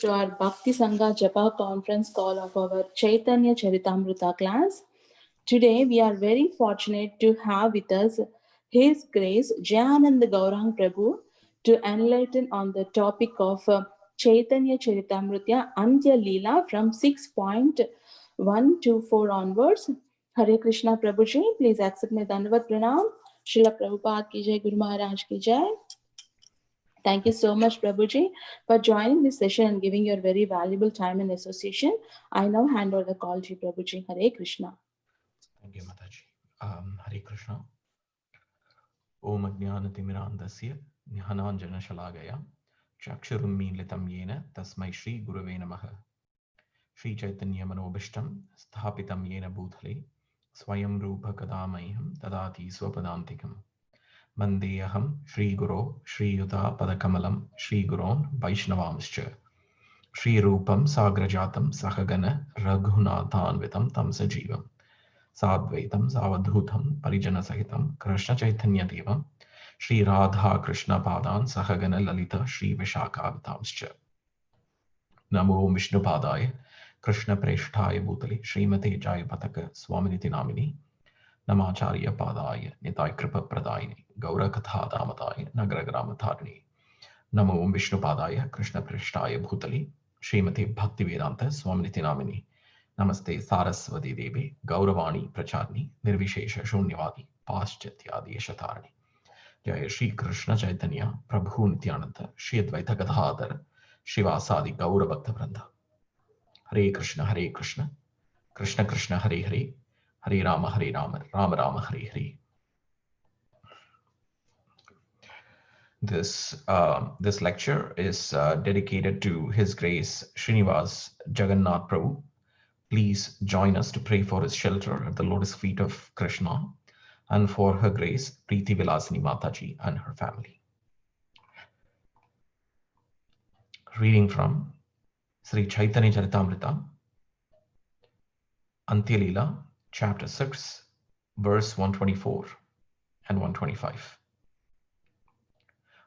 to our Bhakti Sangha Japa conference call of our Chaitanya Charitamrita class. Today we are very fortunate to have with us His Grace Jayaanda Gauranga Prabhu to enlighten on the topic of Chaitanya Charitamrita Antya Lila from 6.124 onwards. Hare Krishna Prabhuji, please accept my Dandavat Pranam. Srila Prabhupada ki jai, Guru Maharaj ki jai. Thank you so much, Prabhuji, for joining this session and giving your very valuable time and association. I now hand over the call to Prabhuji. Hare Krishna. Thank you, Mataji. Hare Krishna. Om Ajnanatimirandasya Jnananjana Shalagaya Chakshurum Meelitam Yena Tasmai Shri Gurave Namaha Shri Chaitanya Manobishtam Sthapitam Yena Bhutale Swayam Rupa Kadamayam Tadati Swapadantikam Mandeyaham Shri Guru Shri Yuta Padakamalam Shri Guron Vaishnavamscha Shri Rupam Sagrajatam Sahagana Raghunathanvitam Tamsa Jivam Sadvaitam Savadhutam Parijana Sahitam Krishna Chaitanya Devam Shri Radha Krishna Padan Sahagana Lalita Shri Vishaka Vitamscha Namo Vishnu Padaya Krishna Preshtaya Bhutali Srimate Jaya Pataka Swaminiti Namini Namacharya Padaya Nitai Kripa Pradayini Gaura Katha Damataya Nagragrama Tharni Namo Vishnu Padaya Krishna Preshtaya Bhutali Srimate Bhakti Vedanta Swaminiti Namini Namaste Saraswati Devi Gauravani Pracharni Nirvishesha Shunyavadi Paschathyadi Yashatarni Jaya Shri Krishna Chaitanya Prabhu Nityananda Shri Advaita Gadadhar Shivasadi Gaura Bhakta Vranda Hare Krishna Krishna Krishna Hare Hare Hare Rama Rama Rama Hare Hare. This lecture is dedicated to His Grace Srinivas Jagannath Prabhu. Please join us to pray for his shelter at the lotus feet of Krishna and for her grace, Preeti Vilasini Mataji and her family. Reading from Sri Chaitanya Charitamrita, Antya Lila, chapter 6, verse 124 and 125.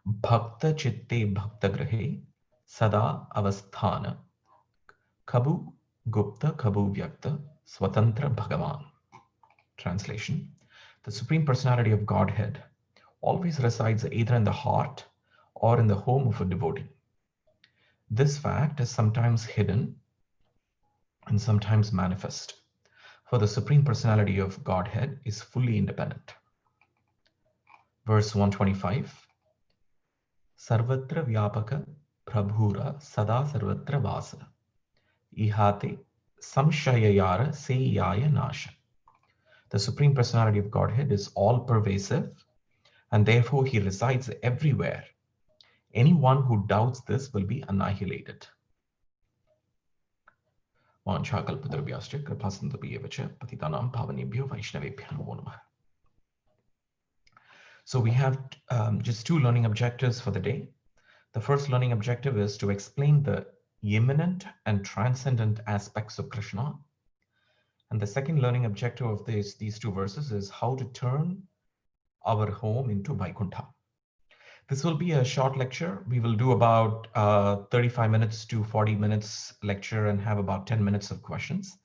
Bhakta chitte bhakta grahe sada avasthana kabu Gupta Kabhu Vyakta Swatantra Bhagavan. Translation: the Supreme Personality of Godhead always resides either in the heart or in the home of a devotee. This fact is sometimes hidden and sometimes manifest, for the Supreme Personality of Godhead is fully independent. Verse 125: Sarvatra Vyapaka Prabhura Sada Sarvatra Vasa Ihate Samshayayara Seyaya Nasha. The Supreme Personality of Godhead is all-pervasive and therefore he resides everywhere. Anyone who doubts this will be annihilated. So we have just two learning objectives for the day. The first learning objective is to explain the immanent and transcendent aspects of Krishna. And the second learning objective of these two verses is how to turn our home into Vaikuntha. This will be a short lecture. We will do about 35 minutes to 40 minutes lecture and have about 10 minutes of questions.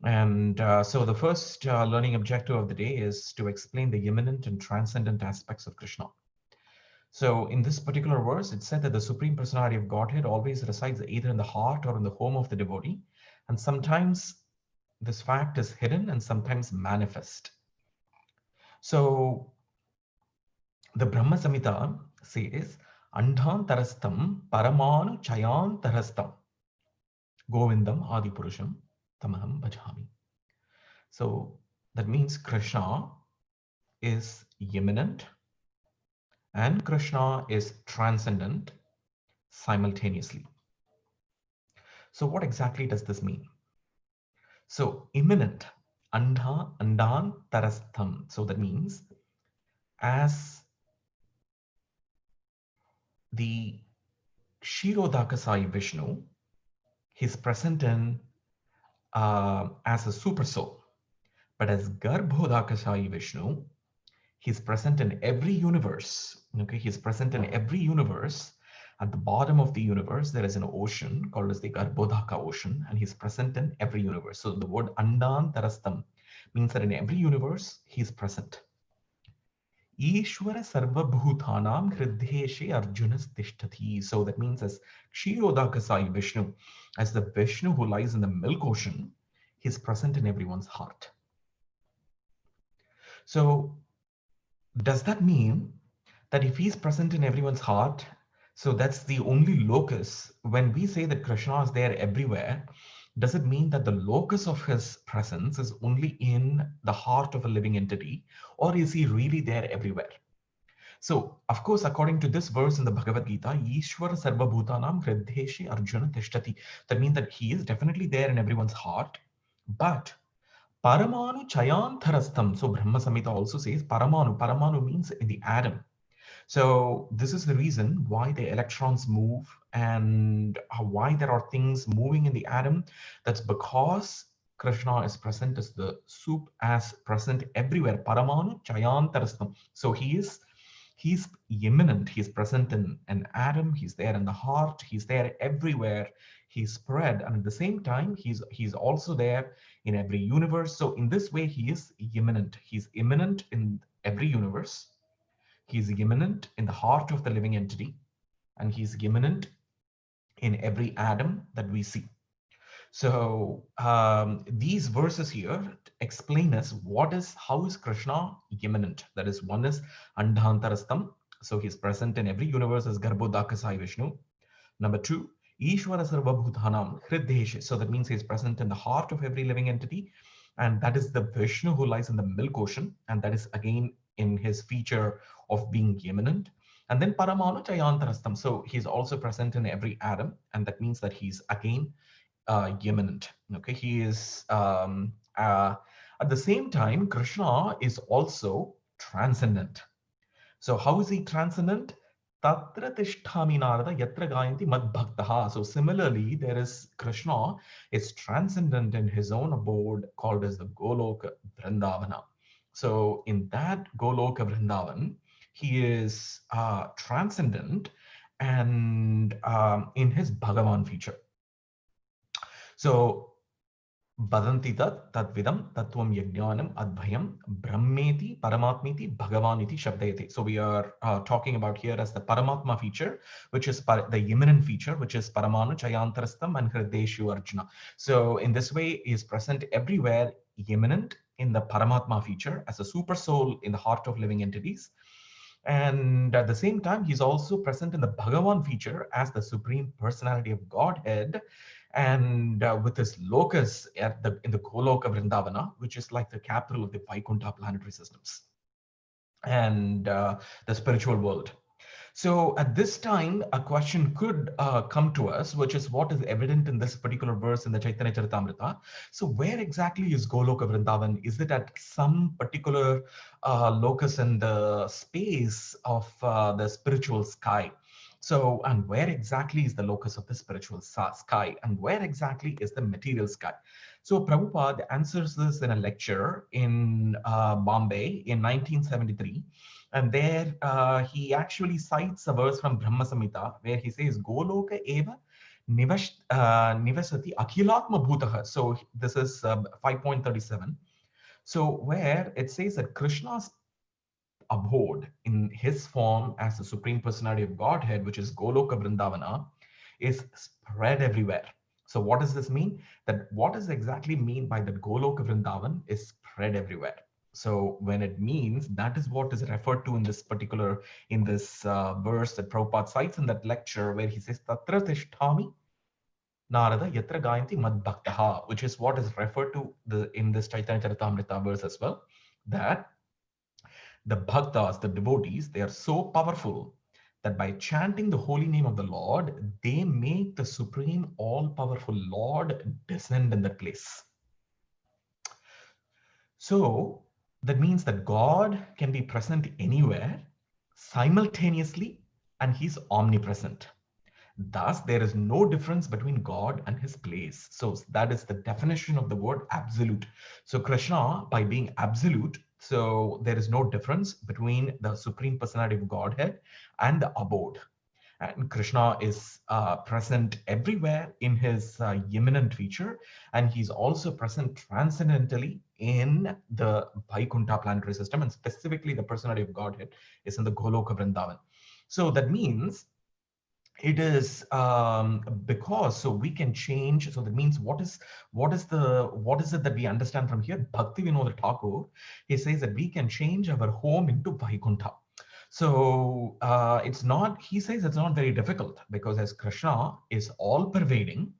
And so the first learning objective of the day is to explain the immanent and transcendent aspects of Krishna. So in this particular verse, it said that the Supreme Personality of Godhead always resides either in the heart or in the home of the devotee. And sometimes this fact is hidden and sometimes manifest. So the Brahma Samhita says, Andhan tarastam paramanu chayan tarastam govindam adipurusham tamaham bhajami. So that means Krishna is immanent and Krishna is transcendent simultaneously. So what exactly does this mean? So immanent, andan tarastham. So that means as the Kshirodakasai Vishnu, he's present in as a super soul. But as Garbhodakasai Vishnu, he's present in every universe. Okay, he's present in every universe At the bottom of the universe, there is an ocean called as the Garbhodaka ocean, and he's present in every universe. So the word Andantarastam means that in every universe, he's present. Ishwara Sarvabhutanam Hrideshe Arjunas Tishtati. So that means as Kshirodakasai Vishnu, as the Vishnu who lies in the milk ocean, he's present in everyone's heart. So does that mean that if he's present in everyone's heart, so that's the only locus? When we say that Krishna is there everywhere, does it mean that the locus of his presence is only in the heart of a living entity, or is he really there everywhere? So, of course, according to this verse in the Bhagavad Gita, Ishwara Sarvabhutanam Hrideshe Arjuna Tishtati, that means that he is definitely there in everyone's heart, but Paramanu Chayantharastam. So Brahma Samhita also says Paramanu. Paramanu means in the atom. So this is the reason why the electrons move and why there are things moving in the atom. That's because Krishna is present as the soup, as present everywhere. Paramanu Chayantarastam. So he's immanent. He's present in an atom. He's there in the heart. He's there everywhere. He's spread, and at the same time, he's also there in every universe. So in this way, he is immanent. He's immanent in every universe. He's immanent in the heart of the living entity, and he's immanent in every atom that we see. So these verses here explain us how is Krishna immanent. That is, one is Andhantarastam. So he's present in every universe as Garbhodakasai Vishnu. Number two, Ishwara Sarvabhutanam Hrideshe. So that means he's present in the heart of every living entity. And that is the Vishnu who lies in the milk ocean. And that is again in his feature of being immanent. And then Paramanu Chayantarastam. So he's also present in every atom. And that means that he's again immanent. Okay, he is at the same time, Krishna is also transcendent. So how is he transcendent? Tatra tishtami narada yatra gayanti mad bhaktaha. So similarly, there is Krishna is transcendent in his own abode called as the Goloka Vrindavana. So in that Goloka Vrindavan, he is transcendent and in his Bhagavan feature. So Badanti tat tadvidam tattvam yajnanam adbhayam brahmeti paramatmiti bhagavaniti shabdayate. So we are talking about here as the Paramatma feature, which is the immanent feature, which is Paramanu Chayantarastam and Hrideshu Arjuna. So in this way, he is present everywhere, immanent in the Paramatma feature as a super soul in the heart of living entities. And at the same time, he's also present in the Bhagavan feature as the Supreme Personality of Godhead, and with his locus in the Goloka Vrindavana, which is like the capital of the Vaikuntha planetary systems and the spiritual world. So at this time, a question could come to us, which is what is evident in this particular verse in the Chaitanya Charitamrita. So where exactly is Goloka Vrindavan? Is it at some particular locus in the space of the spiritual sky? So, and where exactly is the locus of the spiritual sky? And where exactly is the material sky? So Prabhupada answers this in a lecture in Bombay in 1973. And there he actually cites a verse from Brahma Samhita where he says, Goloka eva nivasati akhilatma bhutaha. So this is 5.37. So where it says that Krishna's abode in his form as the Supreme Personality of Godhead, which is Goloka Vrindavana, is spread everywhere. So what does this mean? That what does exactly mean by that Goloka Vrindavan is spread everywhere. So when it means, that is what is referred to in this particular, in this verse that Prabhupada cites in that lecture where he says, Tatra Tishtami Narada Yatra Gayanti Mad Bhaktaha, which is what is referred to in this Chaitanya Charitamrita verse as well, that the bhaktas, the devotees, they are so powerful that by chanting the holy name of the Lord, they make the supreme all-powerful Lord descend in that place. So that means that God can be present anywhere simultaneously, and he's omnipresent. Thus, there is no difference between God and his place. So that is the definition of the word absolute. So Krishna, by being absolute, so there is no difference between the Supreme Personality of Godhead and the abode. And Krishna is present everywhere in his immanent feature, and he's also present transcendentally in the Vaikuntha planetary system, and specifically the personality of Godhead is in the Goloka Vrindavan. So that means it is because so we can change. So that means what is it that we understand from here? Bhakti Vinod Thakur, he says that we can change our home into Vaikuntha. So it's not, he says it's not very difficult, because as Krishna is all pervading,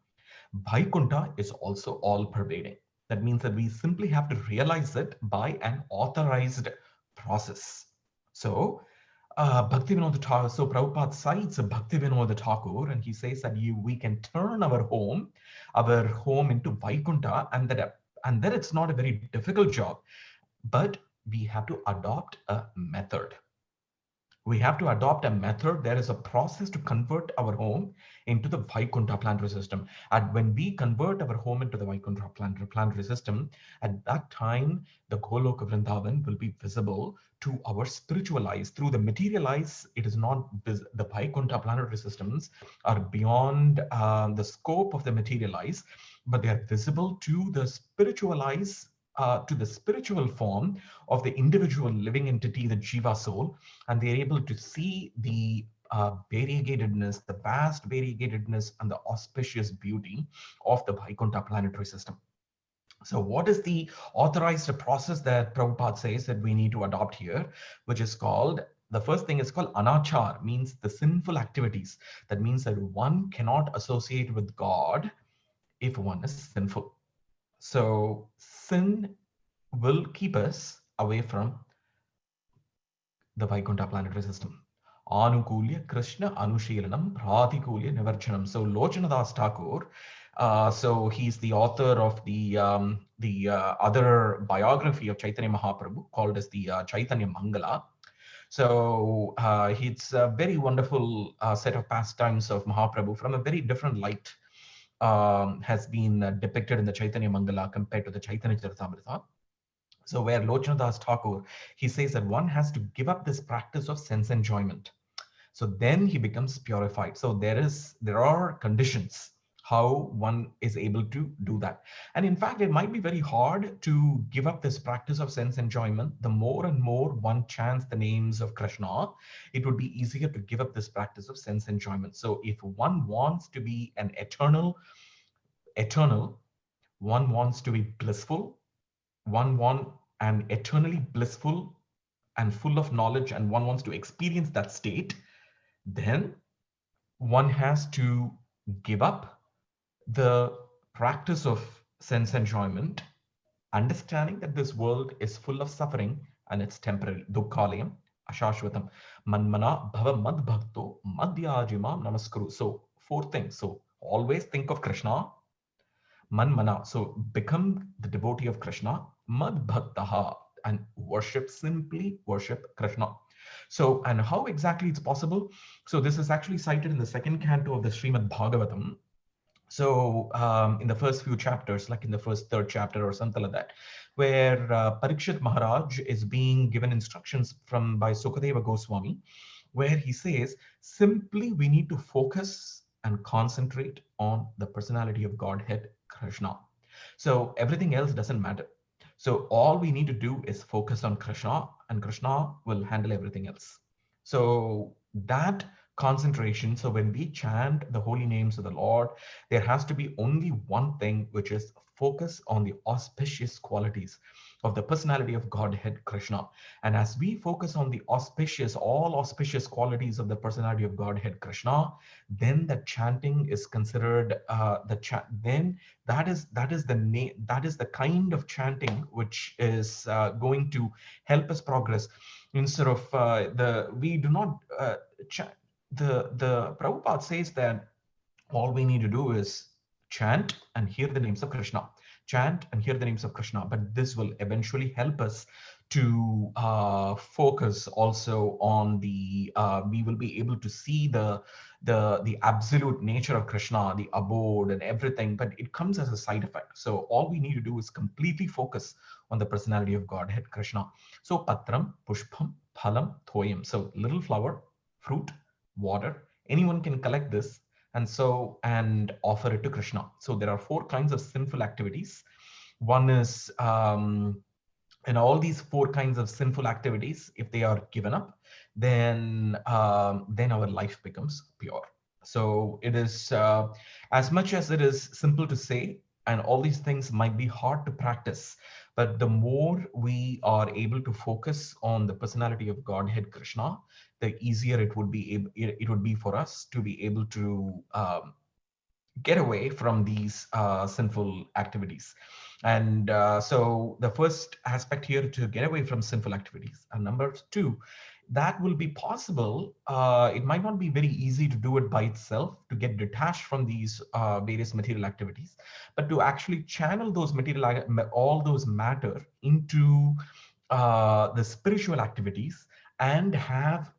Vaikuntha is also all pervading. That means that we simply have to realize it by an authorized process. So Bhakti Vinod Thakur, so Prabhupada cites Bhakti Vinod Thakur, and he says that we can turn our home into Vaikuntha, and that it's not a very difficult job, but we have to adopt a method. We have to adopt a method. There is a process to convert our home into the Vaikuntha planetary system. And when we convert our home into the Vaikuntha planetary system, at that time, the Goloka Vrindavan will be visible to our spiritual eyes. Through the material eyes, it is not, the Vaikuntha planetary systems are beyond the scope of the material eyes, but they are visible to the spiritual eyes, to the spiritual form of the individual living entity, the Jiva soul, and they're able to see the variegatedness, the vast variegatedness, and the auspicious beauty of the Vaikuntha planetary system. So what is the authorized process that Prabhupada says that we need to adopt here, which is called, the first thing is called anachar, means the sinful activities. That means that one cannot associate with God if one is sinful. So sin will keep us away from the Vaikuntha planetary system. Anukulya Krishna Anushilanam Prathikulya Nivarchanam. So Lochanadas Thakur, so he's the author of the other biography of Chaitanya Mahaprabhu called as the Chaitanya Mangala. So it's a very wonderful set of pastimes of Mahaprabhu from a very different light, has been depicted in the Chaitanya Mangala compared to the Chaitanya Charitamrita. So where Lochanadas Thakur, he says that one has to give up this practice of sense enjoyment. So then he becomes purified. So there are conditions how one is able to do that. And in fact, it might be very hard to give up this practice of sense enjoyment. The more and more one chants the names of Krishna, it would be easier to give up this practice of sense enjoyment. So if one wants to be an eternal, one wants to be blissful, one wants an eternally blissful and full of knowledge, and one wants to experience that state, then one has to give up the practice of sense enjoyment, understanding that this world is full of suffering and it's temporary. Dukkhalayam ashashvatam manmana bhava mad bhakto madhyajimam namaskuru. So four things. So always think of Krishna. Manmana, so become the devotee of Krishna. Mad bhaktaha, and simply worship Krishna. So, and how exactly it's possible? So this is actually cited in the second canto of the Srimad Bhagavatam. So in the first few chapters, like in the first third chapter or something like that, where Parikshit Maharaj is being given instructions by Sukadeva Goswami, where he says, simply we need to focus and concentrate on the personality of Godhead, Krishna. So everything else doesn't matter. So all we need to do is focus on Krishna, and Krishna will handle everything else. So that concentration, so when we chant the holy names of the Lord, there has to be only one thing, which is focus on the auspicious qualities of the personality of Godhead, Krishna. And as we focus on the all auspicious qualities of the personality of Godhead, Krishna, then the chanting is considered then that is the kind of chanting which is going to help us progress. Instead of we do not the Prabhupada says that all we need to do is chant and hear the names of Krishna. Chant and hear the names of Krishna. But this will eventually help us to focus also on we will be able to see the absolute nature of Krishna, the abode and everything, but it comes as a side effect. So all we need to do is completely focus on the personality of Godhead, Krishna. So patram, pushpam, phalam, thoyam. So little flower, fruit, water, anyone can collect this and offer it to Krishna. So there are four kinds of sinful activities. One is and all these four kinds of sinful activities, if they are given up, then our life becomes pure. So it is as much as it is simple to say, and all these things might be hard to practice, but the more we are able to focus on the personality of Godhead Krishna, the easier it would be for us to be able to get away from these sinful activities. And so the first aspect here to get away from sinful activities. And number two, that will be possible. It might not be very easy to do it by itself, to get detached from these various material activities, but to actually channel those all those matter into the spiritual activities and have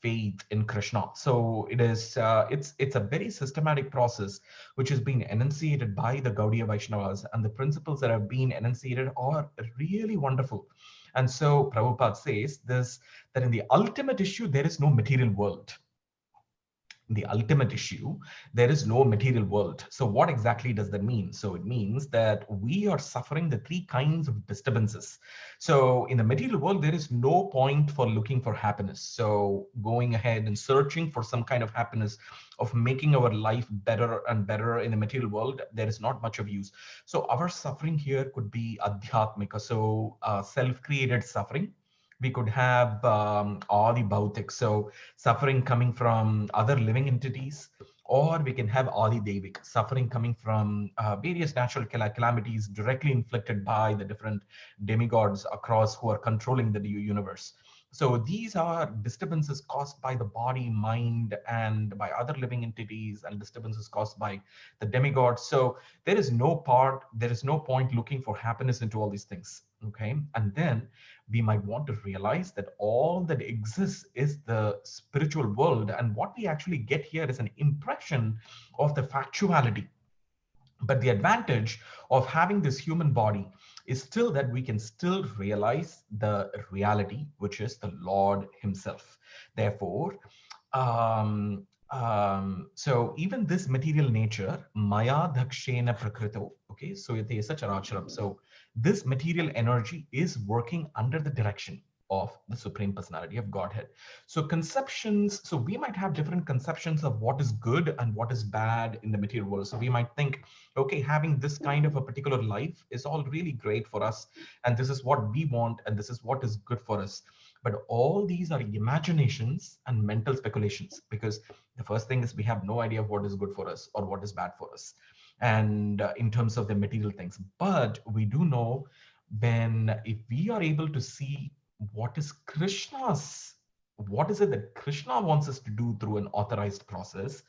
faith in Krishna. So it's a very systematic process which has been enunciated by the Gaudiya Vaishnavas, and the principles that have been enunciated are really wonderful. And so Prabhupada says this, that in the ultimate issue there is no material world. The ultimate issue, there is no material world. So what exactly does that mean? So it means that we are suffering the three kinds of disturbances. So in the material world, there is no point for looking for happiness. So going ahead and searching for some kind of happiness, of making our life better and better in the material world, there is not much of use. So our suffering here could be adhyatmika, so self-created suffering. We could have adi bhautik, so suffering coming from other living entities, or we can have adi devik, suffering coming from various natural calamities directly inflicted by the different demigods across who are controlling the universe. So these are disturbances caused by the body, mind, and by other living entities, and disturbances caused by the demigods. So there is no point looking for happiness into all these things. Okay. And then we might want to realize that all that exists is the spiritual world. And what we actually get here is an impression of the factuality. But the advantage of having this human body is still that we can still realize the reality, which is the Lord Himself. Therefore, so even this material nature, maya dakshena prakrito, okay, so it is such an. So this material energy is working under the direction of the Supreme Personality of Godhead. So conceptions, so we might have different conceptions of what is good and what is bad in the material world. So we might think, okay, having this kind of a particular life is all really great for us, and this is what we want, and this is what is good for us. But all these are imaginations and mental speculations, because the first thing is we have no idea of what is good for us or what is bad for us, and in terms of the material things. But we do know, when if we are able to see what is Krishna's, what is it that Krishna wants us to do through an authorized process,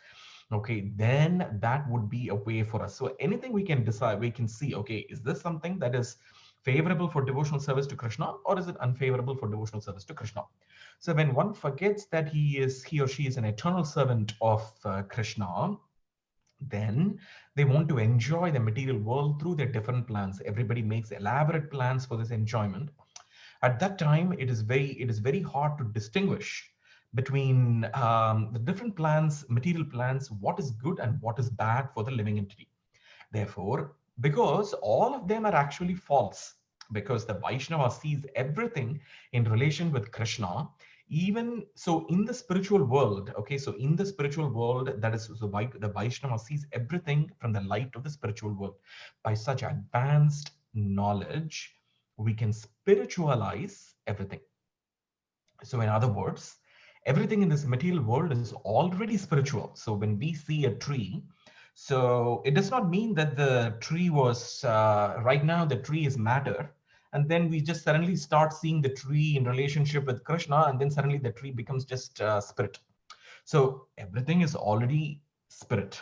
okay, then that would be a way for us. So anything we can decide, we can see, okay, is this something that is favorable for devotional service to Krishna, or is it unfavorable for devotional service to Krishna? So when one forgets that he or she is an eternal servant of Krishna, then they want to enjoy the material world through their different plans. Everybody makes elaborate plans for this enjoyment. At that time, it is very hard to distinguish between the different plans, material plans, what is good and what is bad for the living entity. Therefore, because all of them are actually false, because the Vaishnava sees everything in relation with Krishna, even so in the spiritual world, okay, so in the spiritual world, that is, so the Vaishnava sees everything from the light of the spiritual world. By such advanced knowledge, we can spiritualize everything. So in other words, everything in this material world is already spiritual. So when we see a tree, so it does not mean that the tree was, right now the tree is matter, and then we just suddenly start seeing the tree in relationship with Krishna, and then suddenly the tree becomes just spirit. So everything is already spirit,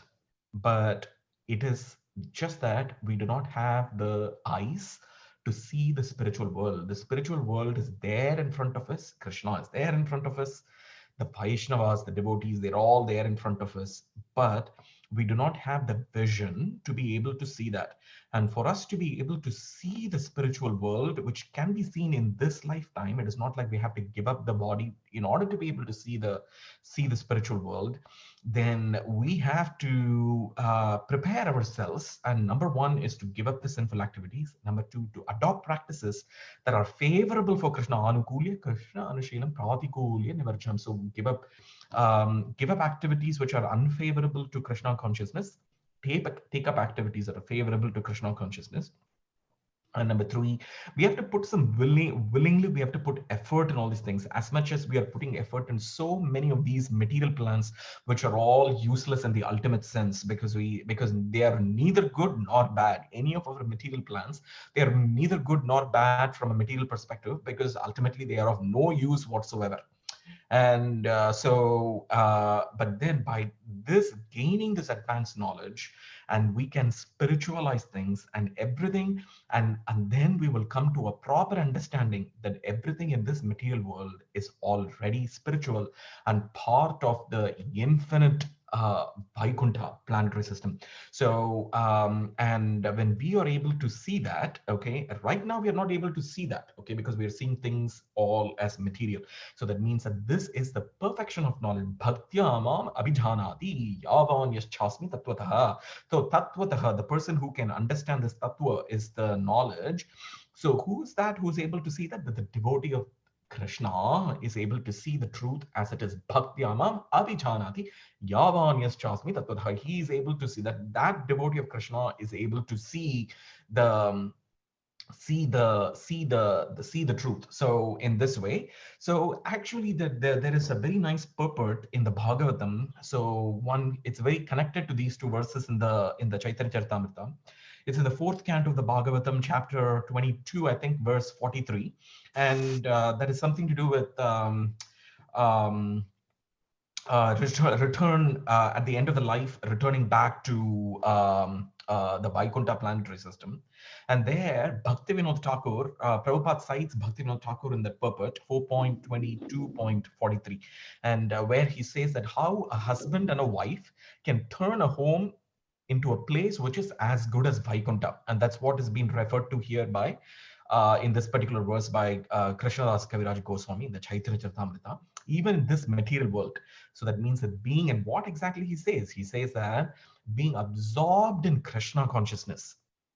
but it is just that we do not have the eyes to see the spiritual world. The spiritual world is there in front of us. Krishna is there in front of us. The Vaishnavas, the devotees, they're all there in front of us. But we do not have the vision to be able to see that. And for us to be able to see the spiritual world, which can be seen in this lifetime, it is not like we have to give up the body in order to be able to see the spiritual world. then we have to prepare ourselves. And number one is to give up the sinful activities. Number two, to adopt practices that are favorable for Krishna. Anukulya, Krishna, Anushilam, Pratikulya, Nivarjam. So give up activities which are unfavorable to Krishna consciousness. Take up activities that are favorable to Krishna consciousness. And number three, we have to put some willingly, we have to put effort in all these things, as much as we are putting effort in so many of these material plans, which are all useless in the ultimate sense, because they are neither good nor bad. Any of our material plans, they are neither good nor bad from a material perspective, because ultimately they are of no use whatsoever. And but then by this gaining this advanced knowledge, and we can spiritualize things and everything, and then we will come to a proper understanding that everything in this material world is already spiritual and part of the infinite Vaikuntha planetary system. So, and when we are able to see that, okay, right now we are not able to see that, okay, because we are seeing things all as material. So that means that this is the perfection of knowledge. Bhaktyamam abhijanati yavan yaschasmi tattvataha. So tattvataha, the person who can understand this tattva is the knowledge. So who's that who's able to see that? That the devotee of Krishna is able to see the truth as it is. Bhaktyamam abhijanati yavan yaschasmi tattvataha. He is able to see that. That devotee of Krishna is able to see the see the truth. So in this way, so actually there is a very nice purport in the Bhagavatam. So one, it's very connected to these two verses in the Chaitanya Charitamrita. It's in the fourth canto of the Bhagavatam, chapter 22, I think, verse 43, and that is something to do with um, return at the end of the life, returning back to the Vaikuntha planetary system. And there, Bhaktivinoda Thakur, Prabhupada cites Bhaktivinoda Thakur in that purport, 4.22.43, and where he says that how a husband and a wife can turn a home into a place which is as good as Vaikuntha. And that's what is being referred to here by, in this particular verse by Krishnadas Kaviraj Goswami in the Chaitanya Charitamrita, even in this material world. So that means that being, and what exactly he says that being absorbed in Krishna consciousness,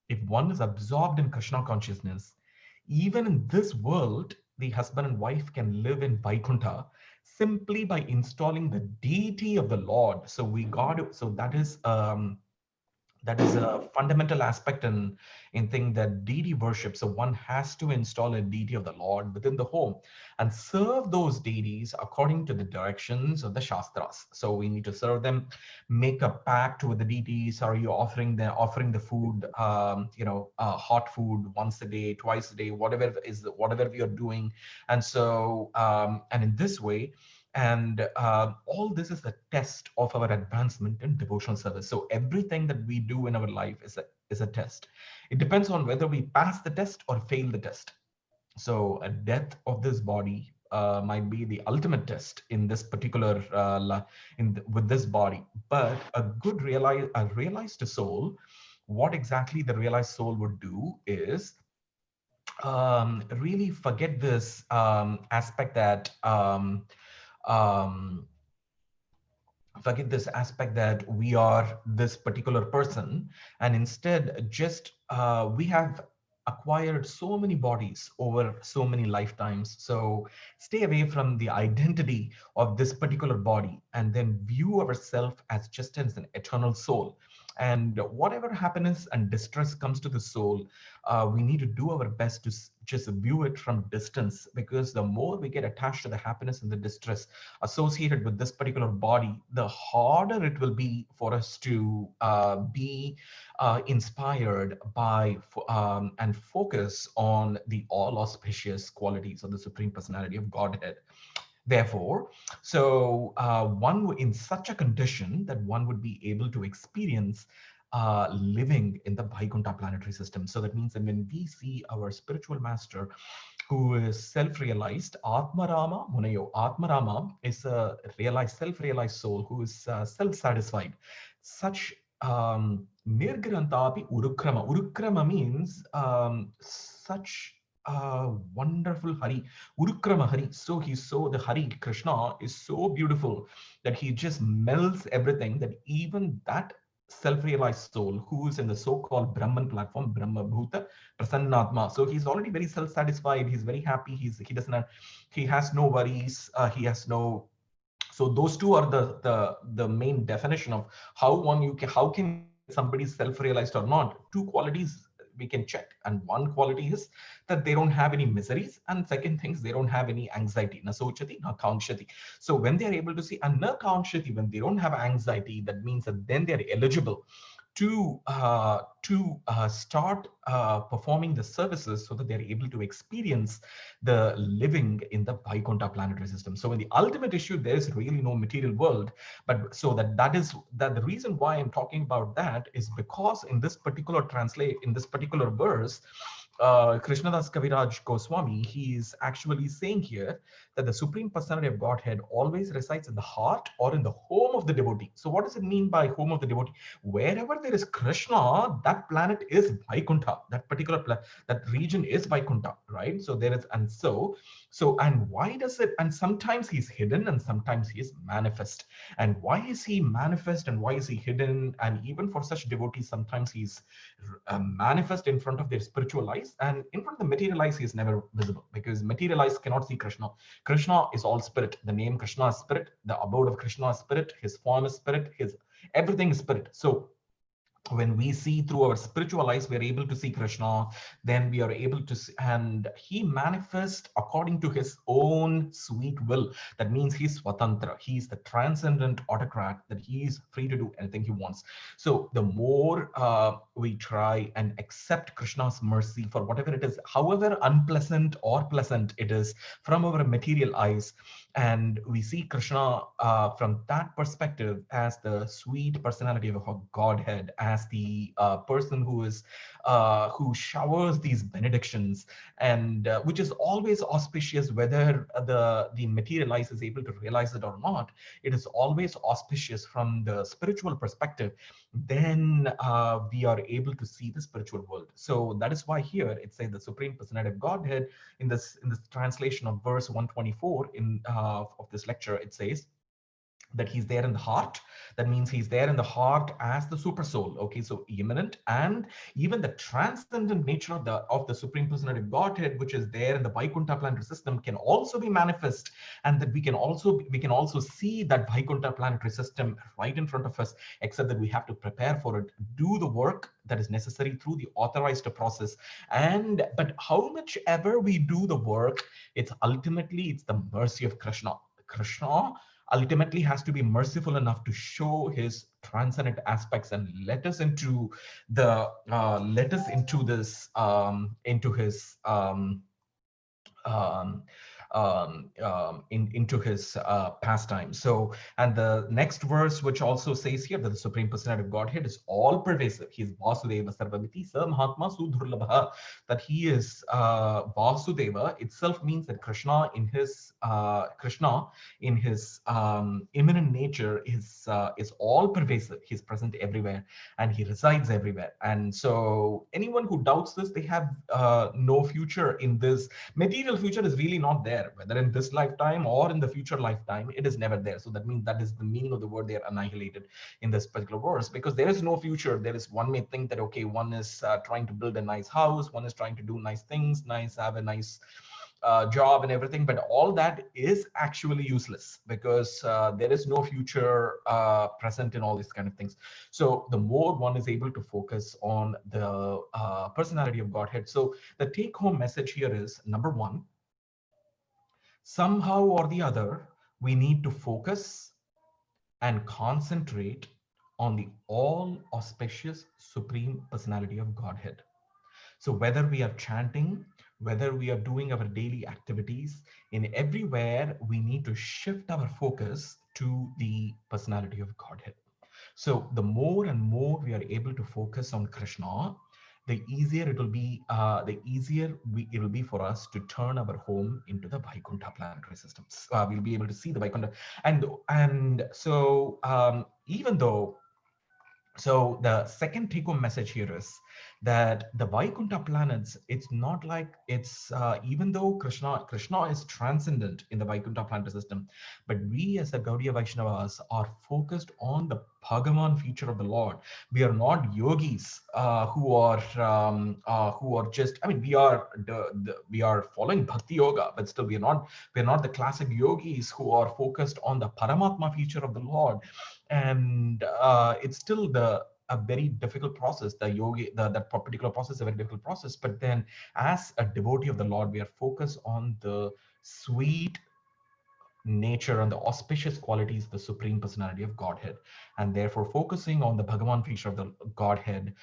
if one is absorbed in Krishna consciousness, even in this world, the husband and wife can live in Vaikuntha simply by installing the deity of the Lord. So so that is a fundamental aspect in thing that deity worship. So one has to install a deity of the Lord within the home and serve those deities according to the directions of the Shastras. So we need to serve them, make a pact with the deities. Are you offering the food, hot food once a day, twice a day, whatever we are doing. And so and in this way, and all this is a test of our advancement in devotional service. So everything that we do in our life is a test. It depends on whether we pass the test or fail the test. So a death of this body might be the ultimate test in this particular with this body. But a realized soul, what exactly the realized soul would do is really forget this aspect that um, forget this aspect that we are this particular person, and instead just we have acquired so many bodies over so many lifetimes. So stay away from the identity of this particular body and then view ourselves as just as an eternal soul. And whatever happiness and distress comes to the soul, we need to do our best to just view it from distance, because the more we get attached to the happiness and the distress associated with this particular body, the harder it will be for us to be inspired by and focus on the all auspicious qualities of the Supreme Personality of Godhead. Therefore, so one in such a condition that one would be able to experience living in the Vaikuntha planetary system. So that means that when we see our spiritual master who is self-realized, Atmarama Munayo. Atmarama is a realized, self-realized soul who is self-satisfied. Such Nirgrantapi Urukrama. Urukrama means such wonderful Hari, Urukrama Hari. So the Hari Krishna is so beautiful that he just melts everything. That even that self-realized soul who is in the so-called Brahman platform, Brahma Bhuta Prasannatma. So he's already very self-satisfied. He's very happy. He doesn't have, he has no worries. He has no. So those two are the main definition of how can you say that somebody is self-realized or not. Two qualities we can check, and one quality is that they don't have any miseries, and second thing is they don't have any anxiety. Na sochati na kaunshati. So when they are able to see and na kaunshati, when they don't have anxiety, that means that then they are eligible to start performing the services so that they're able to experience the living in the Vaikuntha planetary system. So in the ultimate issue, there is really no material world. But so that is that the reason why I'm talking about that is because in this particular verse, Krishnadas Kaviraj Goswami, he is actually saying here that the Supreme Personality of Godhead always resides in the heart or in the home of the devotee. So what does it mean by home of the devotee? Wherever there is Krishna, that planet is Vaikuntha. That particular that region is Vaikuntha, right? So there is, and why does it? And sometimes he's hidden, and sometimes he is manifest. And why is he manifest, and why is he hidden? And even for such devotees, sometimes he's manifest in front of their spiritual eyes, and in front of the material eyes, he is never visible because material eyes cannot see Krishna. Krishna is all spirit. The name Krishna is spirit. The abode of Krishna is spirit. His form is spirit. His everything is spirit. So when we see through our spiritual eyes, we are able to see Krishna, then we are able to see, and he manifests according to his own sweet will. That means he's Swatantra. He's the transcendent autocrat, that he is free to do anything he wants. So the more we try and accept Krishna's mercy for whatever it is, however unpleasant or pleasant it is from our material eyes, and we see Krishna from that perspective as the sweet personality of a Godhead, as the person who showers these benedictions, and which is always auspicious, whether the material eyes is able to realize it or not. It is always auspicious from the spiritual perspective. Then we are able to see the spiritual world. So that is why here it says the Supreme Personality of Godhead. In this translation of verse 124 of this lecture, it says that he's there in the heart. That means he's there in the heart as the super soul. Okay, so immanent, and even the transcendent nature of the Supreme Personality of Godhead, which is there in the Vaikuntha planetary system, can also be manifest, and that we can also see that Vaikuntha planetary system right in front of us, except that we have to prepare for it, do the work that is necessary through the authorized process. And but how much ever we do the work, it's the mercy of Krishna. Krishna ultimately has to be merciful enough to show his transcendent aspects and let us into this into his um, into his pastime. So, and the next verse, which also says here that the Supreme Personality of Godhead is all pervasive. He is Vasudeva Sarvamiti Sa Mahatma Sudhurlabha. That he is Vasudeva itself means that Krishna in his immanent nature is all pervasive. He's present everywhere, and he resides everywhere. And so, anyone who doubts this, they have no future in this. Material future is really not there, whether in this lifetime or in the future lifetime, it is never there. So that means that is the meaning of the word, they are annihilated in this particular verse, because there is no future. There is, one may think that, okay, one is trying to build a nice house, one is trying to do nice things, have a nice job and everything, but all that is actually useless, because there is no future present in all these kind of things. So the more one is able to focus on the personality of Godhead. So the take home message here is, number one, somehow or the other, we need to focus and concentrate on the all auspicious Supreme Personality of Godhead. So whether we are chanting, whether we are doing our daily activities, in everywhere, we need to shift our focus to the personality of Godhead. So the more and more we are able to focus on Krishna, the easier it will be. It will be for us to turn our home into the Vaikuntha planetary systems. We'll be able to see the Vaikuntha, and so even though So the second take-home message here is that the Vaikuntha planets, it's not like it's even though Krishna is transcendent in the Vaikuntha planet system, but we as the Gaudiya Vaishnavas are focused on the Bhagavan feature of the Lord. We are not yogis who are just. I mean, we are following Bhakti Yoga, but still we're not the classic yogis who are focused on the Paramatma feature of the Lord. And it's still a very difficult process. The yogi, that particular process is a very difficult process. But then, as a devotee of the Lord, we are focused on the sweet nature and the auspicious qualities of the Supreme Personality of Godhead, and therefore focusing on the Bhagavan feature of the Godhead.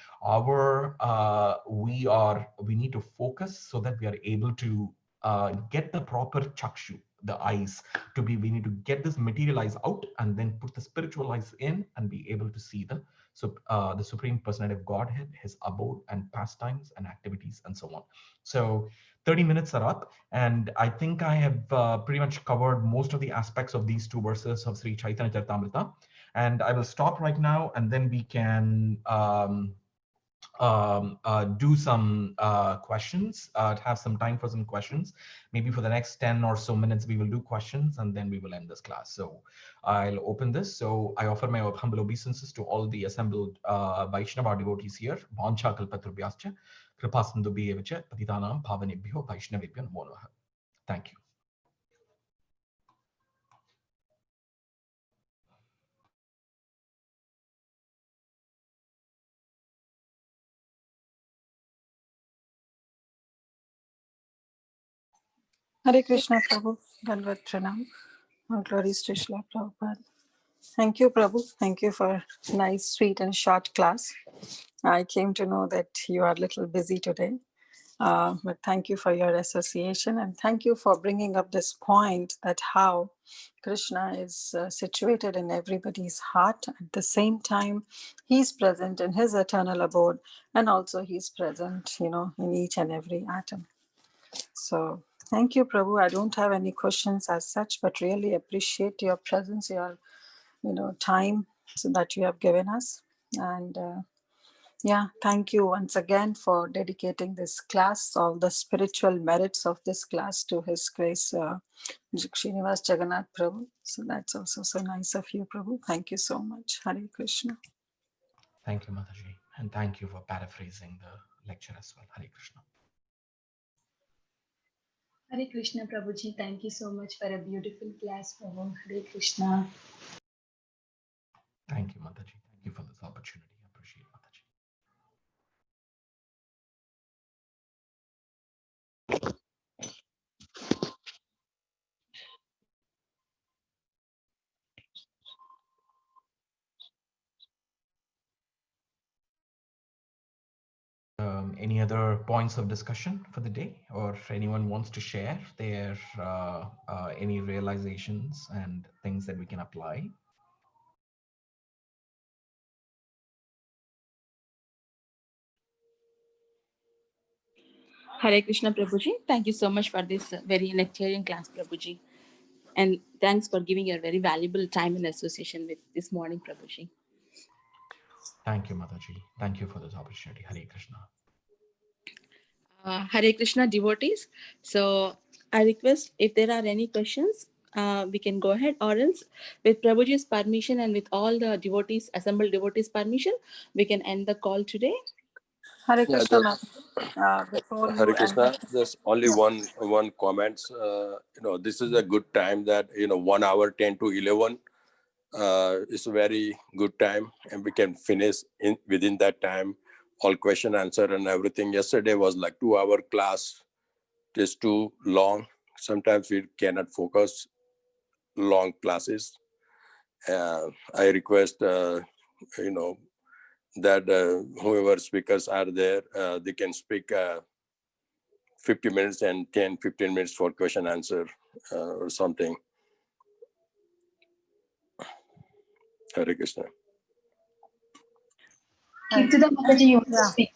We need to focus so that we are able to get the proper chakshu, the eyes, to be. We need to get this material eyes out and then put the spiritual eyes in and be able to see the Supreme Personality of Godhead, His abode and pastimes and activities and so on. So 30 minutes are up, and I think I have pretty much covered most of the aspects of these two verses of Sri Chaitanya Charitamrita. And I will stop right now, and then we can do some questions, have some time for some questions. Maybe for the next 10 or so minutes, we will do questions, and then we will end this class. So I'll open this. So I offer my humble obeisances to all the assembled Vaishnava devotees here. Vancha kalpatrubhyascha, kripasindhu bhiyevacha, patitanam bhavanebhyo Vaishnavebhyo namo namaha. Thank you. Hare Krishna, Prabhu. Dandavat Pranam. All glories to Srila Prabhupada. Thank you, Prabhu. Thank you for nice, sweet, and short class. I came to know that you are a little busy today. But thank you for your association, and thank you for bringing up this point that how Krishna is situated in everybody's heart. At the same time, he's present in his eternal abode, and also he's present, in each and every atom. So thank you, Prabhu. I don't have any questions as such, but really appreciate your presence, your time so that you have given us. And thank you once again for dedicating this class, all the spiritual merits of this class to His Grace Srinivas Jagannath Prabhu. So that's also so nice of you, Prabhu. Thank you so much. Hare Krishna. Thank you, Mataji, and thank you for paraphrasing the lecture as well. Hare Krishna. Hare Krishna, Prabhuji. Thank you so much for a beautiful class, Prabhu. Hare Krishna. Thank you, Mataji. Thank you for this opportunity. I appreciate Mataji. Any other points of discussion for the day, or if anyone wants to share their any realizations and things that we can apply? Hare Krishna, Prabhuji. Thank you so much for this very nectarian class, Prabhuji. And thanks for giving your very valuable time in association with this morning, Prabhuji. Thank you, Mataji. Thank you for this opportunity. Hare Krishna. Hare Krishna, devotees. So I request if there are any questions, we can go ahead, or else with Prabhuji's permission and with all the devotees, assembled devotees' permission, we can end the call today. Hare Krishna, ma'am. Before Hare you end Krishna, there's only one comments. This is a good time that 1 hour 10 to 11 is a very good time, and we can finish within that time all question answer and everything. Yesterday was like 2 hour class. It is too long. Sometimes we cannot focus long classes. I request that whoever speakers are there, they can speak 50 minutes and 10-15 minutes for question answer or something. Hare Krishna. Keep to the Mataji, you want to speak.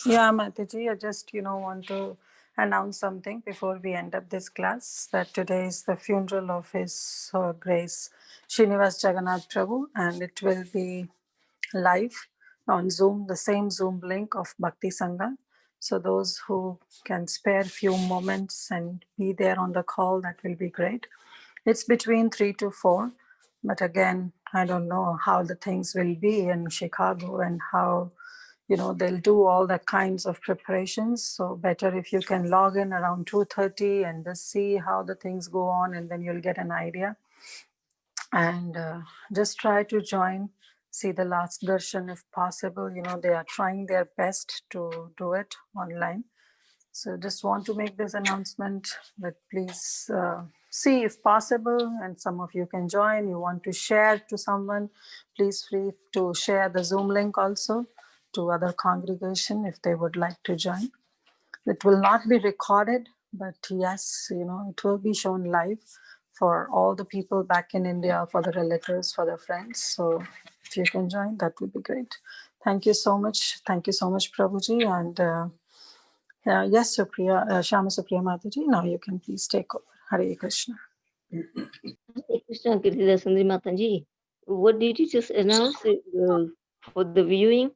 Yeah, Mataji, I just want to announce something before we end up this class, that today is the funeral of His Grace Srinivas Jagannath Prabhu, and it will be live on Zoom, the same Zoom link of Bhakti Sangha. So those who can spare few moments and be there on the call, that will be great. It's between 3 to 4, but again, I don't know how the things will be in Chicago and how, they'll do all the kinds of preparations. So better if you can log in around 2:30 and just see how the things go on, and then you'll get an idea. And just try to join, see the last darshan if possible. They are trying their best to do it online. So just want to make this announcement that please see if possible, and some of you can join. You want to share to someone, please free to share the Zoom link also to other congregation if they would like to join. It will not be recorded, but yes, it will be shown live for all the people back in India, for the relatives, for the friends. So if you can join, that would be great. Thank you so much. Thank you so much, Prabhuji. And yes, Supriya, Shama Supriya Mataji, now you can please take over. Hare Krishna. Hare Krishna, Kirtida Sundari Mataji. What did you just announce for the viewing?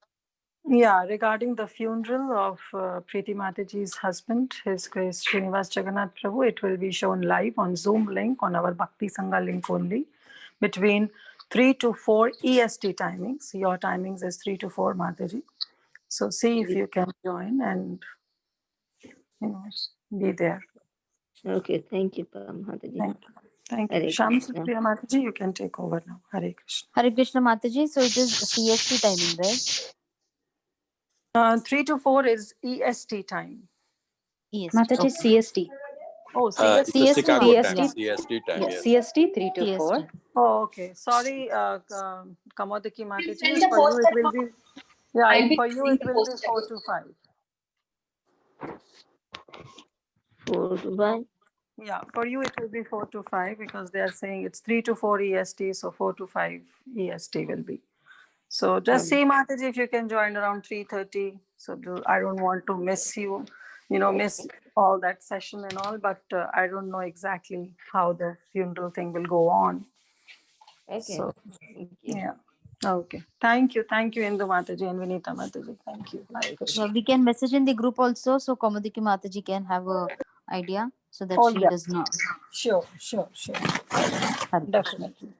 Yeah, regarding the funeral of Preeti Mataji's husband, His Grace Srinivas Jagannath Prabhu, it will be shown live on Zoom link on our Bhakti Sangha link only between 3 to 4 EST timings. Your timings is 3 to 4, Mataji. So see if you can join and be there. Okay, thank you, Mataji. Thank you. Thank Hare you. Sham Krishna. Supriya Mataji, you can take over now. Hare Krishna. Hare Krishna Mataji. So it is CST timing, right? 3 to 4 is EST time. EST. Mataji, Okay. CST. Oh, It's CST. a CST. Chicago time, Yeah. CST time, Yes, yes. CST 3 to 4. CST. Oh, okay. Sorry, Kamodaki Mataji. Send the For you, it poster. will be, yeah, I'll be for you, sending it the will be poster. 4 to 5. 4 to 5. Yeah, for you, it will be 4 to 5 because they are saying it's 3 to 4 EST, so 4 to 5 EST will be. So just see, Mataji, if you can join around 3:30. So I don't want to miss you, miss all that session and all, but I don't know exactly how the funeral thing will go on. Okay. So, Thank you. yeah. Okay. Thank you. Thank you, Indu Mataji and Vinita Mataji. Thank you. Hare Krishna. Yeah, we can message in the group also, so Kamadiki Mataji can have a idea so that Oh, she yeah. does not. Sure. Hare Krishna. Definitely.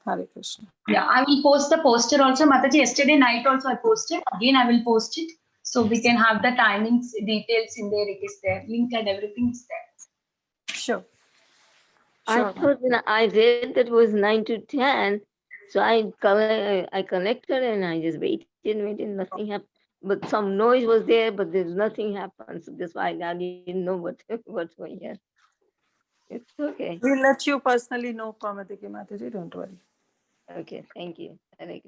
Hare Krishna. Yeah, I will post the poster also. Mataji, yesterday night also I posted. Again, I will post it. So we can have the timings, details in there. It is there. Link and everything is there. Sure. I thought I read that it was 9 to 10. So I connected and I just waited, nothing happened. But some noise was there, but there's nothing happened. So that's why I didn't know what's going on. It's okay. We'll let you personally know, Kamadiki Mataji. Don't worry. Okay, thank you. Hare Krishna.